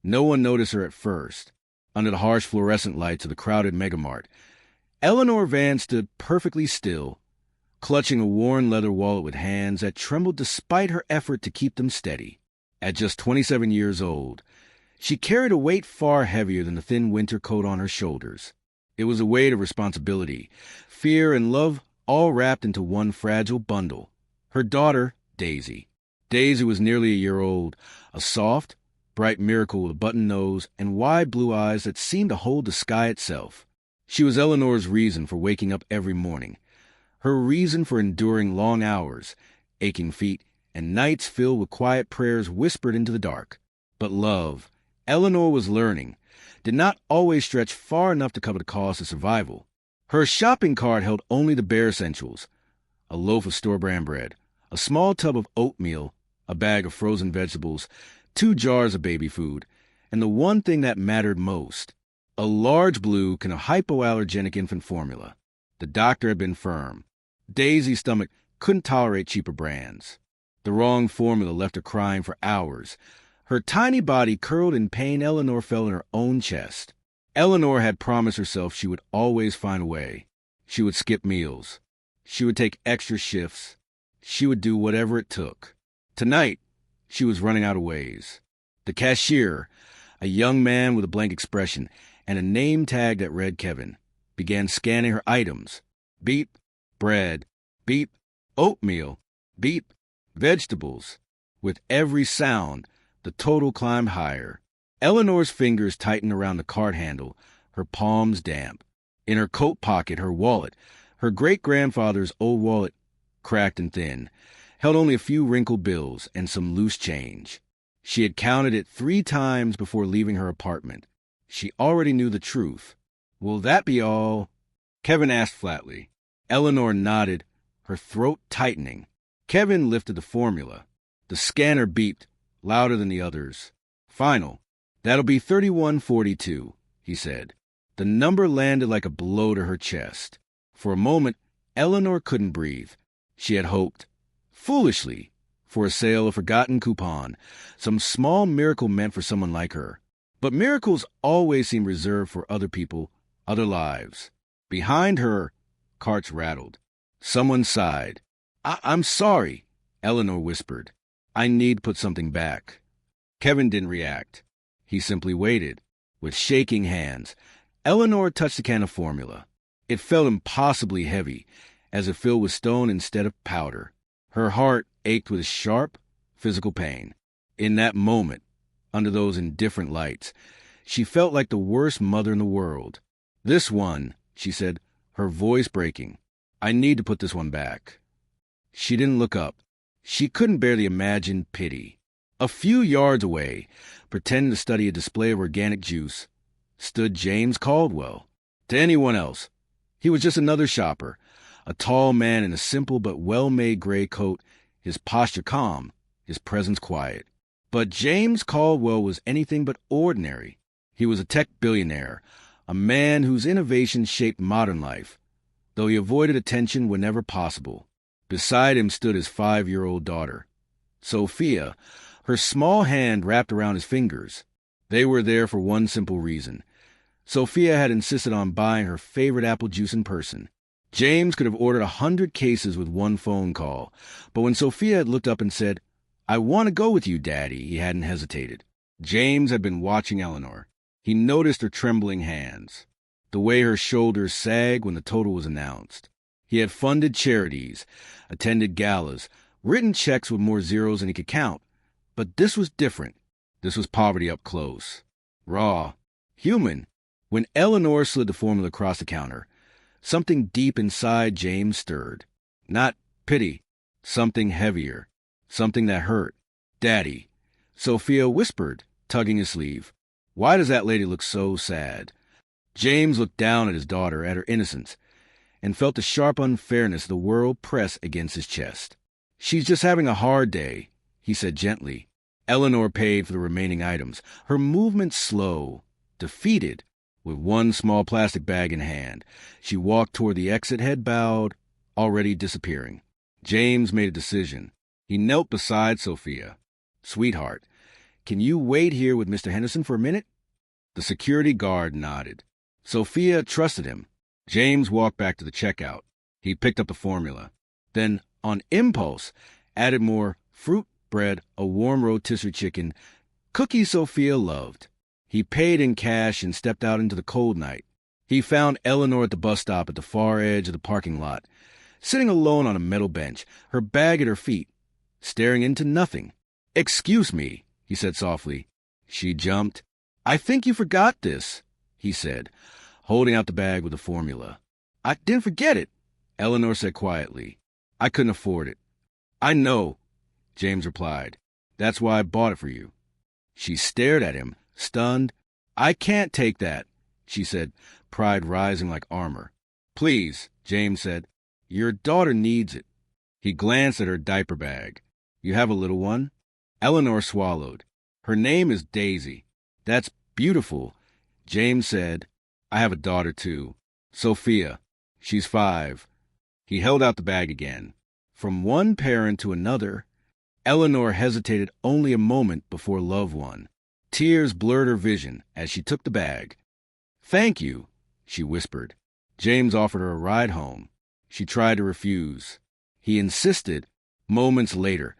No one noticed her at first. Under the harsh fluorescent lights of the crowded megamart, Eleanor Van stood perfectly still, clutching a worn leather wallet with hands that trembled despite her effort to keep them steady. At just 27 years old, she carried a weight far heavier than the thin winter coat on her shoulders. It was a weight of responsibility, fear, and love all wrapped into one fragile bundle. Her daughter, Daisy. Daisy was nearly a year old, a soft, bright miracle with a button nose and wide blue eyes that seemed to hold the sky itself. She was Eleanor's reason for waking up every morning, her reason for enduring long hours, aching feet, and nights filled with quiet prayers whispered into the dark. But love, Eleanor was learning, did not always stretch far enough to cover the cost of survival. Her shopping cart held only the bare essentials: a loaf of store-brand bread, a small tub of oatmeal, a bag of frozen vegetables, 2 jars of baby food, and the one thing that mattered most, a large blue can of hypoallergenic infant formula. The doctor had been firm. Daisy's stomach couldn't tolerate cheaper brands. The wrong formula left her crying for hours. Her tiny body curled in pain. Eleanor fell in her own chest. Eleanor had promised herself she would always find a way. She would skip meals. She would take extra shifts. She would do whatever it took. Tonight, she was running out of ways. The cashier, a young man with a blank expression and a name tag that read Kevin, began scanning her items. Beep, bread. Beep, oatmeal. Beep, vegetables. With every sound, the total climbed higher. Eleanor's fingers tightened around the cart handle, her palms damp. In her coat pocket, her wallet, her great-grandfather's old wallet, cracked and thin, held only a few wrinkled bills and some loose change. She had counted it 3 times before leaving her apartment. She already knew the truth. "Will that be all?" Kevin asked flatly. Eleanor nodded, her throat tightening. Kevin lifted the formula. The scanner beeped, louder than the others. "Final. That'll be 3142, he said. The number landed like a blow to her chest. For a moment, Eleanor couldn't breathe. She had hoped, foolishly, for a sale, a forgotten coupon, some small miracle meant for someone like her. But miracles always seem reserved for other people, other lives. Behind her, carts rattled. Someone sighed. I'm sorry, Eleanor whispered. "I need to put something back." Kevin didn't react. He simply waited. With shaking hands, Eleanor touched the can of formula. It felt impossibly heavy, as if filled with stone instead of powder. Her heart ached with sharp, physical pain. In that moment, under those indifferent lights, she felt like the worst mother in the world. "This one," she said, her voice breaking. "I need to put this one back." She didn't look up. She couldn't bear the imagined pity. A few yards away, pretending to study a display of organic juice, stood James Caldwell. To anyone else, he was just another shopper, a tall man in a simple but well-made gray coat, his posture calm, his presence quiet. But James Caldwell was anything but ordinary. He was a tech billionaire, a man whose innovations shaped modern life, though he avoided attention whenever possible. Beside him stood his 5-year-old daughter, Sophia, her small hand wrapped around his fingers. They were there for one simple reason. Sophia had insisted on buying her favorite apple juice in person. James could have ordered 100 cases with one phone call, but when Sophia had looked up and said, "I want to go with you, Daddy," he hadn't hesitated. James had been watching Eleanor. He noticed her trembling hands, the way her shoulders sagged when the total was announced. He had funded charities, attended galas, written checks with more zeros than he could count. But this was different. This was poverty up close. Raw. Human. When Eleanor slid the formula across the counter, something deep inside James stirred. Not pity. Something heavier. Something that hurt. "Daddy," Sophia whispered, tugging his sleeve. "Why does that lady look so sad?" James looked down at his daughter, at her innocence, and felt the sharp unfairness of the world press against his chest. "She's just having a hard day," he said gently. Eleanor paid for the remaining items, her movements slow, defeated. With one small plastic bag in hand, she walked toward the exit, head bowed, already disappearing. James made a decision. He knelt beside Sophia. "Sweetheart, can you wait here with Mr. Henderson for a minute? The security guard nodded. Sophia trusted him. James walked back to the checkout. He picked up the formula. Then, on impulse, added more fruit, bread, a warm rotisserie chicken, cookies Sophia loved. He paid in cash and stepped out into the cold night. He found Eleanor at the bus stop at the far edge of the parking lot, sitting alone on a metal bench, her bag at her feet, staring into nothing. "Excuse me," he said softly. She jumped. "I think you forgot this," he said, holding out the bag with the formula. "I didn't forget it," Eleanor said quietly. "I couldn't afford it." "I know," James replied. "That's why I bought it for you." She stared at him, stunned. "I can't take that," she said, pride rising like armor. "Please," James said. "Your daughter needs it." He glanced at her diaper bag. "You have a little one?" Eleanor swallowed. "Her name is Daisy." "That's beautiful," James said. "I have a daughter, too. Sophia. She's 5. He held out the bag again. From one parent to another, Eleanor hesitated only a moment before love won. Tears blurred her vision as she took the bag. "Thank you," she whispered. James offered her a ride home. She tried to refuse. He insisted. Moments later,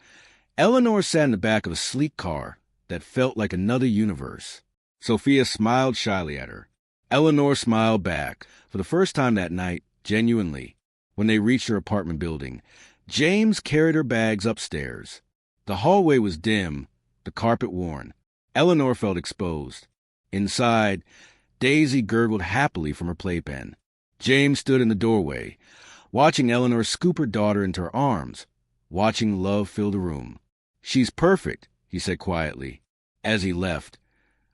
Eleanor sat in the back of a sleek car that felt like another universe. Sophia smiled shyly at her. Eleanor smiled back, for the first time that night, genuinely. When they reached her apartment building, James carried her bags upstairs. The hallway was dim, the carpet worn. Eleanor felt exposed. Inside, Daisy gurgled happily from her playpen. James stood in the doorway, watching Eleanor scoop her daughter into her arms, watching love fill the room. "She's perfect," he said quietly. As he left,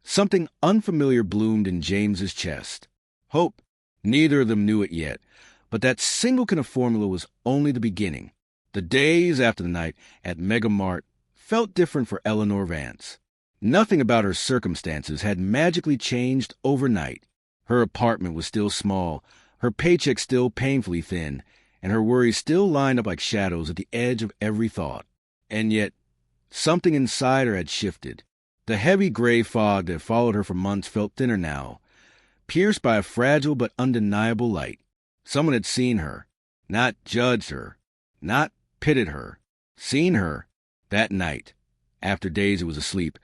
something unfamiliar bloomed in James's chest. Hope. Neither of them knew it yet, but that single kind of formula was only the beginning. The days after the night at Mega Mart felt different for Eleanor Vance. Nothing about her circumstances had magically changed overnight. Her apartment was still small, her paycheck still painfully thin, and her worries still lined up like shadows at the edge of every thought. And yet, something inside her had shifted. The heavy gray fog that followed her for months felt thinner now, pierced by a fragile but undeniable light. Someone had seen her, not judged her, not pitted her, seen her that night. After Daisy was asleep,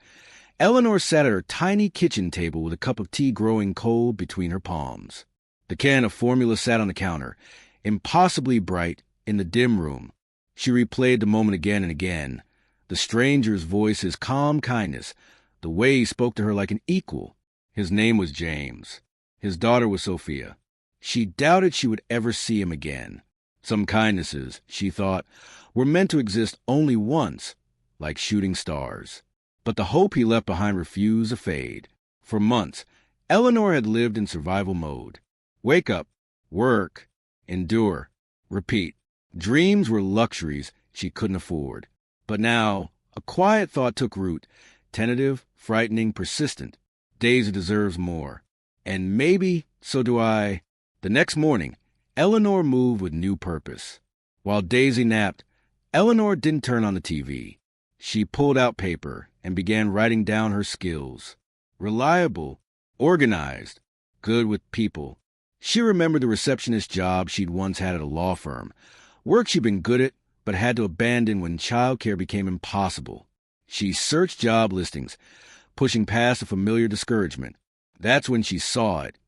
Eleanor sat at her tiny kitchen table with a cup of tea growing cold between her palms. The can of formula sat on the counter, impossibly bright, in the dim room. She replayed the moment again and again. The stranger's voice, his calm kindness, the way he spoke to her like an equal. His name was James. His daughter was Sophia. She doubted she would ever see him again. Some kindnesses, she thought, were meant to exist only once, like shooting stars. But the hope he left behind refused to fade. For months, Eleanor had lived in survival mode. Wake up, work, endure, repeat. Dreams were luxuries she couldn't afford. But now, a quiet thought took root, tentative, frightening, persistent. Daisy deserves more. And maybe, so do I. The next morning, Eleanor moved with new purpose. While Daisy napped, Eleanor didn't turn on the TV. She pulled out paper and began writing down her skills. Reliable, organized, good with people. She remembered the receptionist job she'd once had at a law firm, work she'd been good at but had to abandon when childcare became impossible. She searched job listings, pushing past a familiar discouragement. That's when she saw it.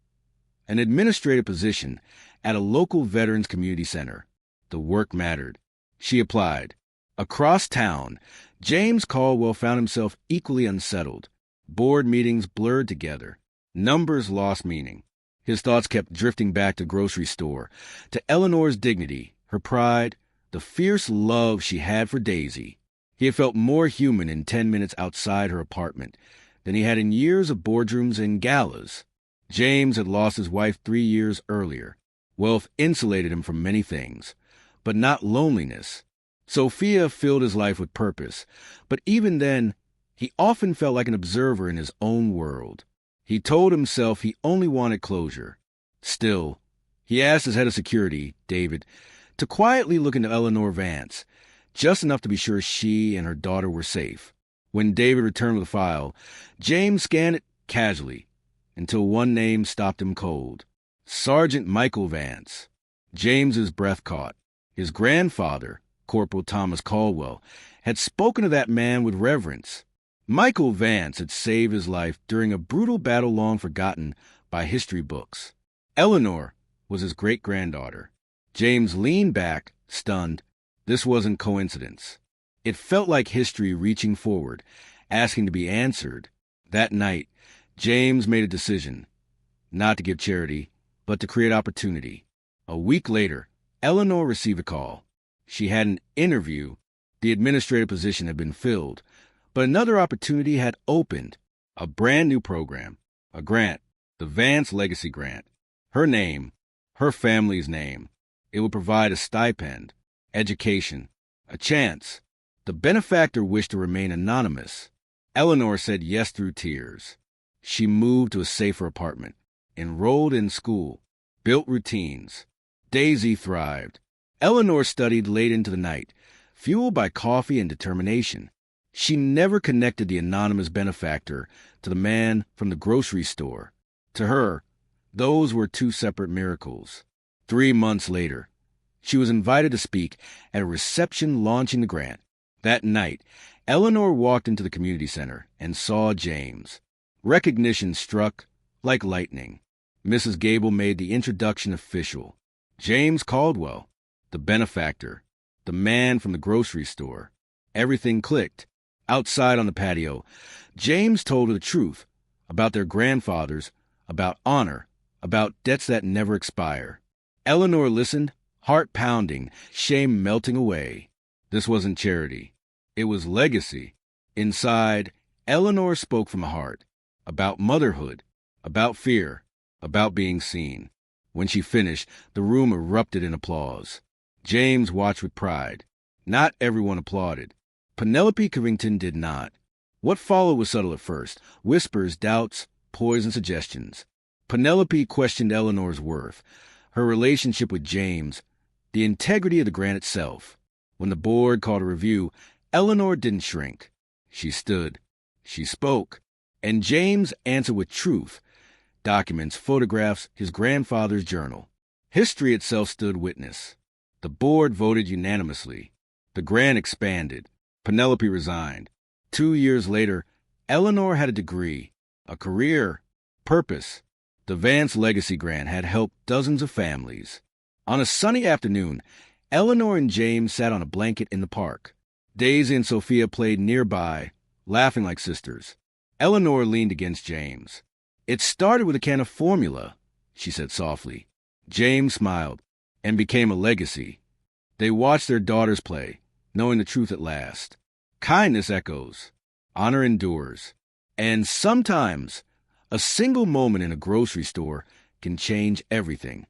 An administrative position at a local veterans community center. The work mattered. She applied. Across town, James Caldwell found himself equally unsettled. Board meetings blurred together. Numbers lost meaning. His thoughts kept drifting back to grocery store, to Eleanor's dignity, her pride, the fierce love she had for Daisy. He had felt more human in 10 minutes outside her apartment than he had in years of boardrooms and galas. James had lost his wife 3 years earlier. Wealth insulated him from many things, but not loneliness. Sophia filled his life with purpose, but even then, he often felt like an observer in his own world. He told himself he only wanted closure. Still, he asked his head of security, David, to quietly look into Eleanor Vance, just enough to be sure she and her daughter were safe. When David returned with the file, James scanned it casually until one name stopped him cold. Sergeant Michael Vance. James's breath caught. His grandfather, Corporal Thomas Caldwell, had spoken of that man with reverence. Michael Vance had saved his life during a brutal battle long forgotten by history books. Eleanor was his great-granddaughter. James leaned back, stunned. This wasn't coincidence. It felt like history reaching forward, asking to be answered. That night, James made a decision, not to give charity, but to create opportunity. A week later, Eleanor received a call. She had an interview. The administrative position had been filled, but another opportunity had opened. A brand new program, a grant, the Vance Legacy Grant. Her name, her family's name. It would provide a stipend, education, a chance. The benefactor wished to remain anonymous. Eleanor said yes through tears. She moved to a safer apartment, enrolled in school, built routines. Daisy thrived. Eleanor studied late into the night, fueled by coffee and determination. She never connected the anonymous benefactor to the man from the grocery store. To her, those were two separate miracles. 3 months later, she was invited to speak at a reception launching the grant. That night, Eleanor walked into the community center and saw James. Recognition struck like lightning. Mrs. Gable made the introduction official. James Caldwell, the benefactor, the man from the grocery store. Everything clicked. Outside on the patio, James told her the truth about their grandfathers, about honor, about debts that never expire. Eleanor listened, heart pounding, shame melting away. This wasn't charity. It was legacy. Inside, Eleanor spoke from the heart, about motherhood, about fear, about being seen. When she finished, the room erupted in applause. James watched with pride. Not everyone applauded. Penelope Covington did not. What followed was subtle at first. Whispers, doubts, poisoned suggestions. Penelope questioned Eleanor's worth, her relationship with James, the integrity of the grant itself. When the board called a review, Eleanor didn't shrink. She stood. She spoke. And James answered with truth. Documents, photographs, his grandfather's journal. History itself stood witness. The board voted unanimously. The grant expanded. Penelope resigned. 2 years later, Eleanor had a degree, a career, purpose. The Vance Legacy Grant had helped dozens of families. On a sunny afternoon, Eleanor and James sat on a blanket in the park. Daisy and Sophia played nearby, laughing like sisters. Eleanor leaned against James. "It started with a can of formula," she said softly. James smiled, "and became a legacy." They watched their daughters play, knowing the truth at last. Kindness echoes. Honor endures. And sometimes, a single moment in a grocery store can change everything.